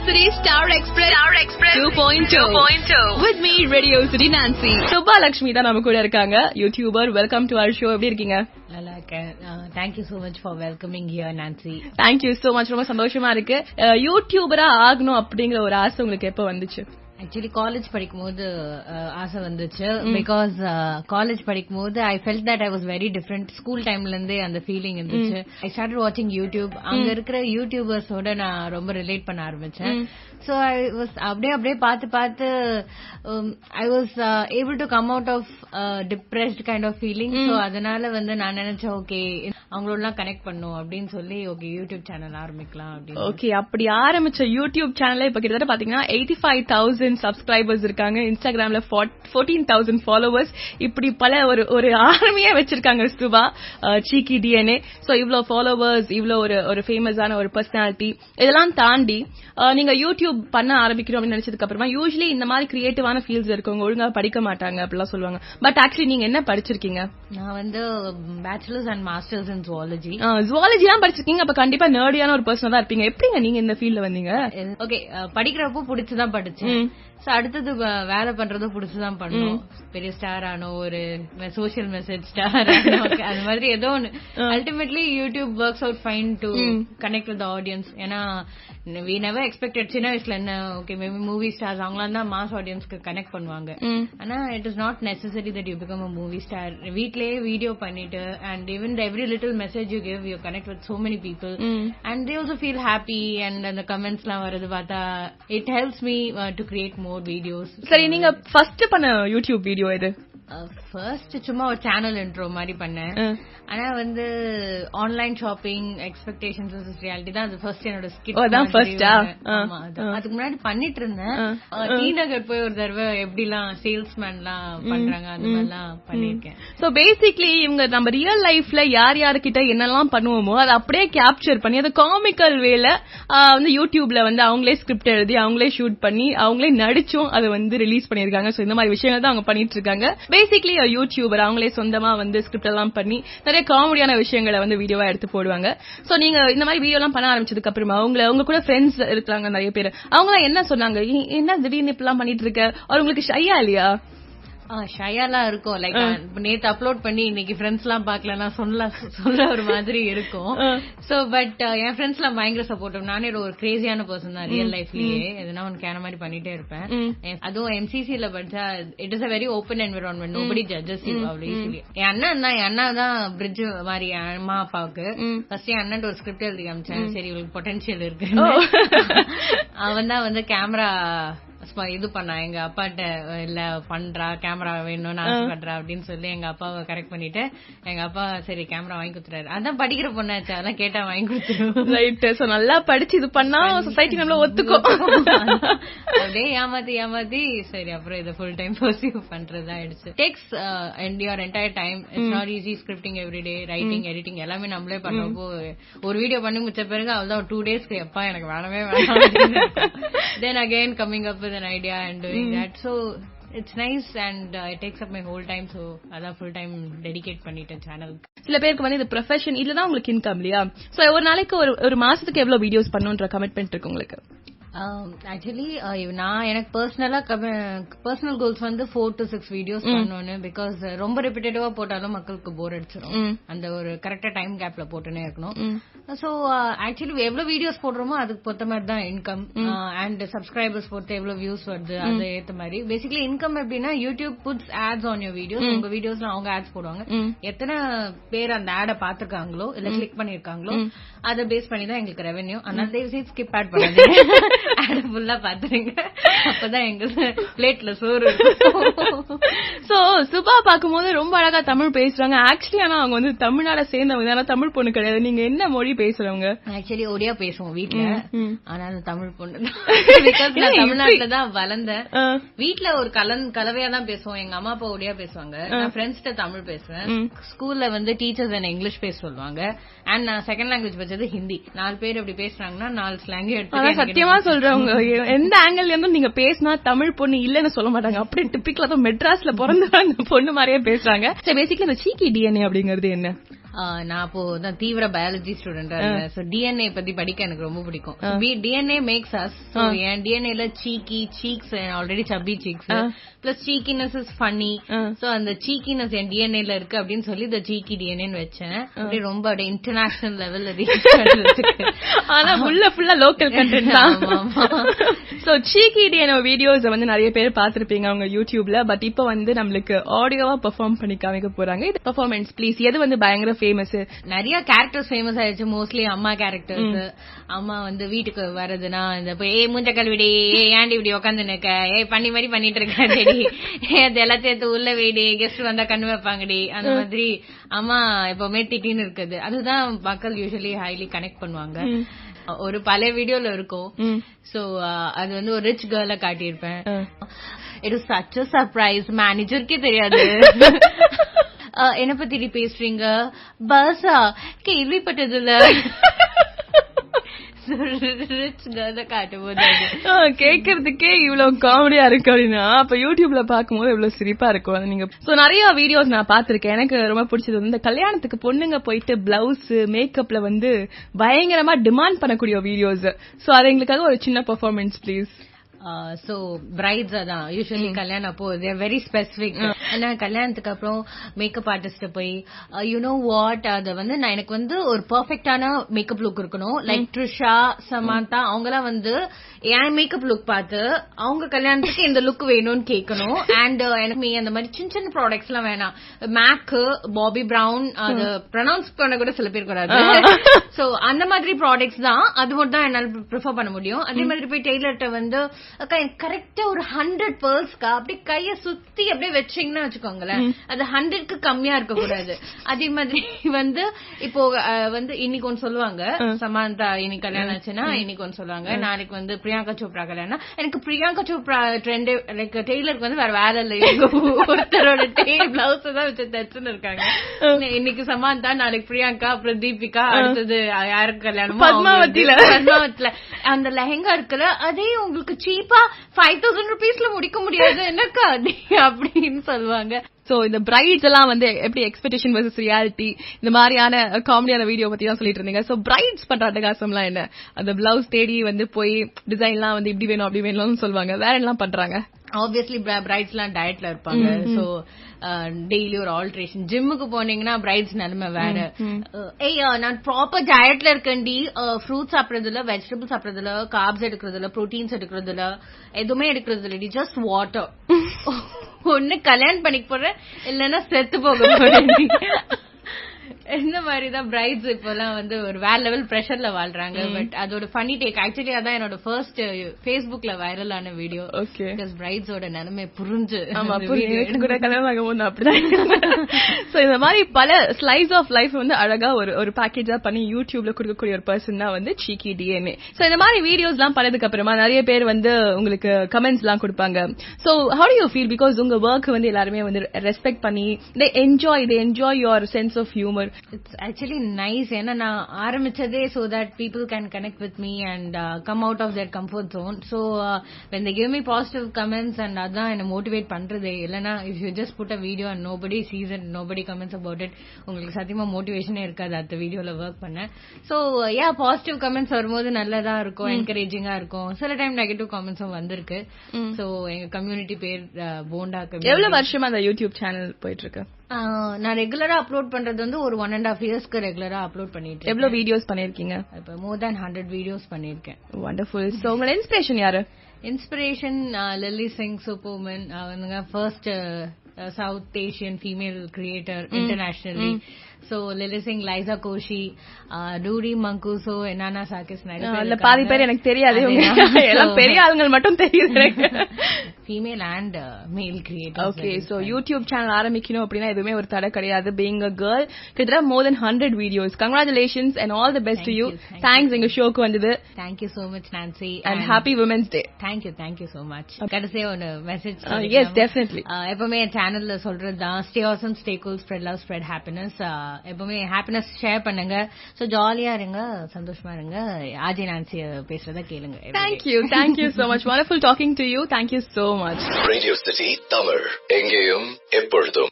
City Star Express 2.2 with me Radio City Nancy. Subba Lakshmi தான் நம்ம கூட இருக்காங்க, YouTuber. Welcome to our show. எப்படி இருக்கீங்க? நல்லா இருக்கேன். Thank you so much for welcoming here, Nancy. Thank you so much. ரொம்ப சந்தோஷமா இருக்கு. யூடியூபரா ஆகணும் அப்படிங்கிற ஒரு ஆசை உங்களுக்கு எப்ப வந்துச்சு? ஆக்சுவலி காலேஜ் படிக்கும்போது ஆசை வந்துச்சு. பிகாஸ் காலேஜ் படிக்கும்போது I felt that I was very different. School டைம்ல இருந்தே அந்த ஃபீலிங் இருந்துச்சு. ஐ ஸ்டார்டட் வாட்சிங் யூடியூப். அங்க இருக்கிற யூடியூபர்ஸோட நான் ரொம்ப ரிலேட் பண்ண ஆரம்பிச்சேன். ஸோ ஐ வாஸ் அப்படியே பார்த்து I was able to come out of depressed kind of feeling. So அதனால நான் நினைச்சேன், ஓகே அவங்களோடலாம் கனெக்ட் பண்ணும் அப்படின்னு சொல்லி ஓகே யூடியூப் சேனல் ஆரம்பிக்கலாம் அப்படின்னு. ஓகே, அப்படி ஆரம்பிச்ச யூடியூப் சேனல் இப்ப கிட்டத்தட்ட பாத்தீங்கன்னா 85,000 சப்ஸ்கிரைபர்ஸ் இருக்காங்க. இன்ஸ்டாகிராம்ல 14,000 ஃபாலோவர்ஸ். இப்படி பல ஒரு ஆர்மியா வச்சிருக்காங்க சுபா சீக்கி டிஎன்ஏ. சோ இவ்ளோ ஃபாலோவர்ஸ், இவ்ளோ ஒரு ஃபேமஸான ஒரு பர்சனாலிட்டி, இதெல்லாம் தாண்டி நீங்க யூடியூப் பண்ண ஆரம்பிக்கணும் அப்படின்னு நினைச்சதுக்கு அப்புறமா யூஸ்வலி இந்த மாதிரி கிரியேட்டிவான ஃபீல்ட்ஸ் இருக்கவங்க ஒழுங்கா படிக்க மாட்டாங்க அப்படிலாம் சொல்லுவாங்க. பட் ஆக்சுவலி நீங்க என்ன படிச்சிருக்கீங்க? நான் bachelors and masters in zoology. Zoology தான் படிச்சிருக்கீங்க. அப்ப கண்டிப்பா நர்டியான ஒரு பர்சனா தான் இருப்பீங்க. எப்படிங்க நீங்க இந்த ஃபீல்ட்ல வந்தீங்க? ஓகே, படிக்கிறப்போ பிடிச்சுதான் படிச்சேன். அடுத்தது வேலை பண்றதும் பிடிச்சுதான் பண்ணோம். பெரிய ஸ்டார் ஆனோ, ஒரு சோசியல் மெசேஜ் ஸ்டார் ஆனோ, அது மாதிரி ஏதோ ஒன்னு. Ultimately YouTube works out fine to connect with audience. ஏன்னா we never expected சின்ன வயசுல என்ன, ஓகே மேபி மூவி ஸ்டார்ஸ் அவங்களாம் தான் மாஸ் ஆடியன்ஸ்க்கு கனெக்ட் பண்ணுவாங்க. ஆனா it is not necessary that you become a movie star. வீட்லயே வீடியோ பண்ணிட்டு and even every little message you give you connect with so many people and they also feel happy. And அந்த comments எல்லாம் வருது பார்த்தா it helps me to create more videos. சரி, நீங்க first பண்ண YouTube video எது? First சும்மா ஒரு சேனல் இன்ட்ரோ மாதிரி பண்ணேன். ஆனா online shopping expectations versus reality தான் அது ஃபர்ஸ்ட் என்னோட ஸ்கிட். அதுக்கு முன்னாடி பண்ணிட்டு இருந்தேன். டி நகர் போய் ஒரு தடவை எப்படிலாம் சேல்ஸ்மேன்லாம் பண்றாங்க அந்த மாதிரிலாம் பண்ணிருக்கேன். சோ பேசிக்லி இவங்க நம்ம ரியல் லைஃப்ல யார் யாருக்கிட்ட என்னெல்லாம் பண்ணுவோமோ அதை அப்படியே கேப்சர் பண்ணி அதை காமிக்கல் வேல யூடியூப்ல அவங்களே ஸ்கிரிப்ட் எழுதி அவங்களே ஷூட் பண்ணி அவங்களே நடிச்சும் அதை ரிலீஸ் பண்ணிருக்காங்க. சோ இந்த மாதிரி விஷயங்கள் தான் அவங்க பண்ணிட்டு இருக்காங்க. பேசிக்லி யூடியூபர் அவங்களே சொந்தமா ஸ்கிரிப்ட் எல்லாம் பண்ணி நிறைய காமெடியான விஷயங்களை வீடியோவா எடுத்து போடுவாங்க. சோ நீங்க இந்த மாதிரி வீடியோ எல்லாம் பண்ண ஆரம்பிச்சதுக்கு அப்புறமா உங்க கூட ஃப்ரெண்ட்ஸ் இருக்காங்க நிறைய பேர், அவங்க என்ன சொன்னாங்க, என்ன திடீர்னு இப்பெல்லாம் பண்ணிட்டு இருக்க, உங்களுக்கு ஷையா இல்லையா? ஷையாலாம் இருக்கும். லைக் நேத்து அப்லோட் பண்ணி இன்னைக்கு ஃப்ரெண்ட்ஸ் எல்லாம் பாக்கலன்னா சொல்ல ஒரு மாதிரி இருக்கும். சோ பட் என் ஃப்ரெண்ட்ஸ் எல்லாம் பயங்கர சப்போர்ட்டிவ். நானே ஒரு கிரேசியான பர்சன் தான் ரியல் லைஃப்லயே. எதுனா ஒன்னு கேன மாதிரி பண்ணிட்டே இருப்பேன். அதுவும் எம்சிசில படிச்சா it is a very open environment. Nobody judges you அவ்வளவு ஈஸிலி. என் அண்ணா தான் பிரிட்ஜ் மாதிரி அம்மா அப்பாவுக்கு. ஃபர்ஸ்ட் என் அண்ணன் ஒரு ஸ்கிரிப்ட் எழுதி காமிச்சேன். சரி இவளுக்கு பொட்டன்ஷியல் இருக்கு. அவன் தான் கேமரா இது பண்ணா. எங்க அப்பாட்ட இல்ல பண்றா, கேமரா வேணும்னு ஆசைப்படுறா அப்படின்னு சொல்லி எங்க அப்பாவை கரெக்ட் பண்ணிட்டு எங்க அப்பா சரி கேமரா வாங்கி கொடுத்துறாரு. அதான் படிக்கிற பொண்ணாச்சு, அதெல்லாம் கேட்டா வாங்கி கொடுத்துருவோம். ரைட். சோ நல்லா படிச்சு இது பண்ணா சொசைட்டி நம்மள ஒத்துக்கும். அப்படியே ஏமாத்தி சரி அப்புறம் இதை ஃபுல் டைம் பர்சியூ பண்றதா ஆயிடுச்சு. Takes your entire time. It's not easy. Scripting everyday, writing, editing எல்லாமே நம்மளே பண்றப்போ ஒரு வீடியோ பண்ணி முடிச்ச பிறகு அவ்வளவுதான் 2 daysக்கு எப்பா எனக்கு வேணவே வேணாம். Then again coming up an idea and doing that. So it's nice and it takes up my whole time. So adha full time dedicate பண்ணிட்டேன் சேனலுக்கு. சில பேருக்கு இது ப்ரொஃபஷன், இதுதான் உங்களுக்கு இன்கம் இல்லையா? சோ ஒரு நாளைக்கு ஒரு மாசத்துக்கு எவ்வளவு வீடியோஸ் பண்ணணும்ன்ற கமிட்மெண்ட் இருக்கு உங்களுக்கு? ஆக்சுவலி நான் எனக்கு பர்சனல் கோல்ஸ் 4 to 6 வீடியோஸ் பண்ணணும்னு. பிகாஸ் ரொம்ப ரிப்பீட்டேட்டிவா போட்டாலும் மக்களுக்கு போர் அடிச்சிடும். அந்த ஒரு கரெக்டா டைம் கேப்ல போட்டுனே இருக்கணும். சோ ஆக்சுவலி எவ்வளவு வீடியோஸ் போடுறோமோ அதுக்கு பொறுத்த மாதிரி தான் இன்கம். அண்ட் சப்ஸ்கிரைபர்ஸ் பொறுத்து எவ்வளவு வியூஸ் வருது அது ஏத்த மாதிரி. பேசிக்கலி இன்கம் எப்படின்னா YouTube puts ads on your videos. உங்க வீடியோஸ்ல அவங்க ஆட்ஸ் போடுவாங்க. எத்தனை பேர் அந்த ஆட பாத்துருக்காங்களோ இல்ல கிளிக் பண்ணிருக்காங்களோ அதை பேஸ் பண்ணி தான் எங்களுக்கு ரெவென்யூ. அதனால தயவு ஸ்கிப் ஆட் பண்ணாதீங்க. ஃபுல்லா பாத்துருங்க, அப்பதான் எங்க பிளேட்ல சோறு. சோ சுபா பாக்கும்போது ரொம்ப அழகா தமிழ் பேசுறாங்க. ஆக்சுவலி ஆனா அவங்க தமிழ்நாட சேர்ந்தவங்க, ஆனா தமிழ் பொண்ணு கிடையாது. நீங்க என்ன மொழி பேசுறவங்க? ஆக்சுவலி ஒடியா பேசுவோம் வீட்டுல. ஆனாலும் தமிழ் பொண்ணு. பிகாஸ் நான் தமிழ்நாட்டுல தான் வளர்ந்தேன். வீட்டுல ஒரு கலவையா தான் பேசுவோம். எங்க அம்மா அப்பா ஒடியா பேசுவாங்க. நான் ஃப்ரெண்ட்ஸ்ட தமிழ் பேசுவேன். ஸ்கூல்ல டீச்சர்ஸ் என்ன இங்கிலீஷ் பேச சொல்லுவாங்க. அண்ட் நான் செகண்ட் லாங்குவேஜ் படிச்சது ஹிந்தி. 4 பேர் எப்படி பேசுறாங்கன்னா 4 ஸ்லாங் எடுத்து சத்தியமா சொல்றவங்க எந்த ஆங்கிள் இருந்தும் நீங்க பேசினா தமிழ் பொண்ணு இல்லன்னு சொல்ல மாட்டாங்க. அப்படியே டிப்பிக்கலா மெட்ராஸ்ல பிறந்த பொண்ணு மாதிரியே பேசுறாங்க. பேசிக்கலி இந்த சீக்கி டிஎன்ஏ அப்படிங்கறது என்ன? நான் அப்போ தான் தீவிர பயாலஜி ஸ்டூடெண்டா இருந்தேன். சோ டிஎன்ஏ பத்தி படிக்க எனக்கு ரொம்ப பிடிக்கும். DNA makes us. சோ என் டிஎன்ஏல cheeks already chubby cheeks plus cheekiness is funny. So அந்த சீக்கினஸ் என் டிஎன்ஏல இருக்கு அப்படின்னு சொல்லி இந்த சீக்கி டிஎன்ஏன்னு வச்சேன். அப்படி ரொம்ப அப்படியே இன்டர்நேஷனல் லெவல்ல ரீச் பண்ணிருக்கு. ஆனா ஃபுல்லா லோக்கல் கண்டென்ட் தான். சோ சீக்கி டிஎன்ஏ வீடியோஸ் வந்து நிறைய பேர் பாத்திருப்பீங்க அவங்க யூடியூப்ல. பட் இப்ப வந்து நம்மளுக்கு ஆடியோவா பெர்ஃபார்ம் பண்ணி காமிக்க போறாங்க. இது பெர்ஃபார்மன்ஸ் ப்ளீஸ். எது வந்து பயங்கர ஃபேமஸ்? நிறைய கேரக்டர்ஸ் ஃபேமஸ் ஆயிடுச்சு. மோஸ்ட்லி அம்மா கேரக்டர்ஸ். அம்மா வந்து வீட்டுக்கு வரதுன்னா இந்த மூஞ்ச கல்விடி, ஏன்டி இப்படி உட்காந்து நிக்க, பண்ணி மாதிரி பண்ணிட்டு இருக்காடி, அதெல்லாம் சேர்த்து உள்ள வீடு, கெஸ்ட் வந்தா கண்ணு வைப்பாங்கடி, அந்த மாதிரி அம்மா எப்பவுமே திட்டின்னு இருக்குது. அதுதான் மக்கள் யூசுவலி ஹைலி கனெக்ட் பண்ணுவாங்க. ஒரு பழைய வீடியோல இருக்கும். சோ அது வந்து ஒரு ரிச் கேர்ல காட்டியிருப்பேன். It is such a surprise, மேனேஜருக்கே தெரியாது. என்ன பத்தி பேசுறீங்க? பஸ்ஸா கேள்விப்பட்டது இல்ல. கேக்குறதுக்கே இவ்வளவு காமெடியா இருக்கு அப்படின்னா அப்ப யூடியூப்ல பாக்கும்போது இவ்வளவு சிரிப்பா இருக்கும். நீங்க நிறைய வீடியோஸ் நான் பாத்திருக்கேன். எனக்கு ரொம்ப பிடிச்சது வந்து இந்த கல்யாணத்துக்கு பொண்ணுங்க போயிட்டு பிளவுஸ் மேக்கப்ல வந்து பயங்கரமா டிமாண்ட் பண்ணக்கூடிய வீடியோஸ். சோ அது எங்களுக்காக ஒரு சின்ன பெர்ஃபார்மன்ஸ் ப்ளீஸ். சோ பிரைட்ஸ் அதான் யூசுவலி கல்யாணம் அப்போ தேர் வெரி ஸ்பெசிபிக். ஏன்னா கல்யாணத்துக்கு அப்புறம் மேக்கப் ஆர்டிஸ்ட் போய் யூ நோ வாட், அத வந்து நான் எனக்கு வந்து ஒரு பெர்ஃபெக்டான மேக்கப் லுக் இருக்கணும். லைக் ட்ரிஷா, சமாந்தா அவங்கலாம் வந்து என் மேக்கப் லுக் பார்த்து அவங்க கல்யாணத்துக்கு இந்த லுக் வேணும்னு கேட்கணும். அண்ட் எனக்கு அந்த மாதிரி சின்ன சின்ன ப்ராடக்ட்ஸ் எல்லாம் வேணாம். மேக், பாபி பிரவுன், அது ப்ரொனவுன்ஸ் பண்ண கூட சில பேர் கூடாது. சோ அந்த மாதிரி ப்ராடக்ட்ஸ் தான், அது மட்டும் தான் என்னால ப்ரிஃபர் பண்ண முடியும். அதே மாதிரி போய் டெய்லர்ட்ட வந்து கரெக்டா ஒரு 100 pearlsக்கா அப்படியே கைய சுத்தி அப்படியே வச்சீங்கன்னா வச்சுக்கோங்களேன், அது 100க்கு கம்மியா இருக்க கூடாது. அதே மாதிரி வந்து இப்போ வந்து இன்னைக்கு ஒன்னு சொல்லுவாங்க, சமாந்தா இன்னைக்கு கல்யாணம் ஆச்சுன்னா இன்னைக்கு ஒன்னு சொல்லுவாங்க, நாளைக்கு வந்து பிரியங்கா சோப்ரா கல்யாணம். எனக்கு பிரியங்கா சோப்ரா ட்ரெண்ட் லைக் டெய்லருக்கு வந்து வேற வேலை இல்லை, ஒருத்தரோட பிளவுஸ் தான் வச்சு தச்சுன்னு இருக்காங்க. இன்னைக்கு சமாந்தா, நாளைக்கு பிரியங்கா, அப்புறம் தீபிகா, அடுத்தது யாருக்கு கல்யாணம் பத்மாவதியில அந்த லெஹங்கா இருக்குல்ல, அதே உங்களுக்கு சீப்பா 5000 rupeesல முடிக்க முடியாது என்னக்கா அப்படின்னு சொல்லுவாங்க. சோ இந்த பிரைட்ஸ் எல்லாம் வந்து எப்படி எக்ஸ்பெக்டேஷன் வெர்சஸ் ரியாலிட்டி இந்த மாதிரியான காமெடியான வீடியோ பத்தி தான் சொல்லிட்டு இருந்தீங்க. சோ பிரைட்ஸ் பண்ற அட்டகாசம்லாம் என்ன? அந்த பிளவுஸ் தேடி வந்து போய் டிசைன்லாம் வந்து இப்படி வேணும் அப்படி வேணும்னு சொல்லுவாங்க. வேற எல்லாம் பண்றாங்க? ஆப்வியஸ்லி பிரைட்ஸ் எல்லாம் டயட்ல இருப்பாங்க. சோ டெய்லி ஒரு ஆல்ட்ரேஷன். ஜிம்முக்கு போனீங்கன்னா பிரைட்ஸ் நிலைமை வேற. நான் ப்ராப்பர் டயட்ல இருக்கேன்டி, ஃப்ரூட்ஸ் சாப்பிடறது இல்ல, வெஜிடபிள் சாப்பிடறது இல்ல, கார்ப்ஸ் எடுக்கிறது இல்ல, ப்ரோட்டீன்ஸ் எடுக்கிறது இல்ல, எதுவுமே எடுக்கிறது இல்ல, ஜஸ்ட் வாட்டர். ஒண்ணு கல்யாணம் பண்ணிக்க போறேன், இல்லன்னா செத்து போக போறேன். இந்த மாதிரிதான் பிரைட்ஸ் இப்பெல்லாம் வந்து ஒரு வேற லெவல் பிரஷர்ல வாழ்றாங்க. பட் அதோட ஃபன்னி டேக் ஆக்சுவலி அதான் என்னோட ஃபர்ஸ்ட் ஃபேஸ்புக்ல வைரலான வீடியோ. பிகாஸ் பிரைட்ஸோட நிலைமை புரிஞ்சு கூட கல்யாணம் அப்படிதான். சோ இந்த மாதிரி பல ஸ்லைஸ் ஆஃப் லைஃப் வந்து அழகா ஒரு பேக்கேஜா பண்ணி யூடியூப்ல கொடுக்கக்கூடிய ஒரு பர்சன் தான் வந்து சீக்கி டிஎன்ஏ. சோ இந்த மாதிரி வீடியோஸ் எல்லாம் பண்ணதுக்கு அப்புறமா நிறைய பேர் வந்து உங்களுக்கு கமெண்ட்ஸ் எல்லாம் கொடுப்பாங்க. So have to you feel? Because உங்க ஒர்க் வந்து எல்லாருமே வந்து ரெஸ்பெக்ட் பண்ணி they enjoy your sense of humor. It's actually nice. ஏன்னா நான் ஆரம்பிச்சதே so that people can connect with me and come out of their comfort zone. So when they give me positive comments and அதான் என்ன motivate பண்றதே. இல்லனா if you just put a video and nobody sees it, nobody comments about it, உங்களுக்கு சத்தியமா மோட்டிவேஷனே இருக்காது அந்த வீடியோல work பண்ண. So yeah, positive comments வரும்போது நல்லதா இருக்கும், என்கரேஜிங்கா இருக்கும். சில டைம் நெகட்டிவ் கமெண்ட்ஸும் வந்திருக்கு. So எங்க கம்யூனிட்டி பேர் போண்டா கம்யூனிட்டி. எவ்வளவு வருஷமா அந்த யூடியூப் சேனல் போயிட்டு இருக்கு? நான் ரெகுலரா அப்லோட் பண்றது வந்து ஒரு 1.5 yearsக்கு ரெகுலரா அப்லோட் பண்ணிட்டு. எவ்வளவு வீடியோஸ் பண்ணிருக்கீங்க? இப்ப மோர் தென் 100 வீடியோஸ் பண்ணிருக்கேன். வண்டர்ஃபுல். சோ உங்க இன்ஸ்பிரேஷன் யாரு? Inspiration Lily Singh Superman. அவங்க first south Asian female creator internationally. So Lily Singh, Liza Koshy, Rudy Mancuso, Nana Sarkis. இல்ல பாதி பேர் எனக்கு தெரியாது, எல்லாம் பெரிய ஆளுங்க மட்டும் தெரியுது. ஃபீமேல் அண்ட் மேல் creator. Okay, so YouTube channel ஆரம்பிக்கணும் அப்படின்னா எதுவுமே ஒரு தடை கிடையாது. பீயிங் அ கேர்ள், கிட்டத்தட்ட more than 100 videos. Congratulations and all the best to you. Thanks எங்க ஷோக்கு வந்தது. Thank you so much Nancy and happy Women's Day. Thank you so much. கடைசியா ஒரு மெசேஜ். Yes, definitely. எப்பவுமே சேனல்ல சொல்றது தான், stay awesome, stay cool, spread love, spread happiness. எப்பவுமே ஹாப்பினஸ் ஷேர் பண்ணுங்க. சோ ஜாலியா இருங்க, சந்தோஷமா இருங்க. ஆஜி நான்சி பேசுறத கேளுங்க. Thank you so much. Wonderful talking to you. Thank you so much. Radio City Tamil, எங்கேயும் எப்பொழுதும்.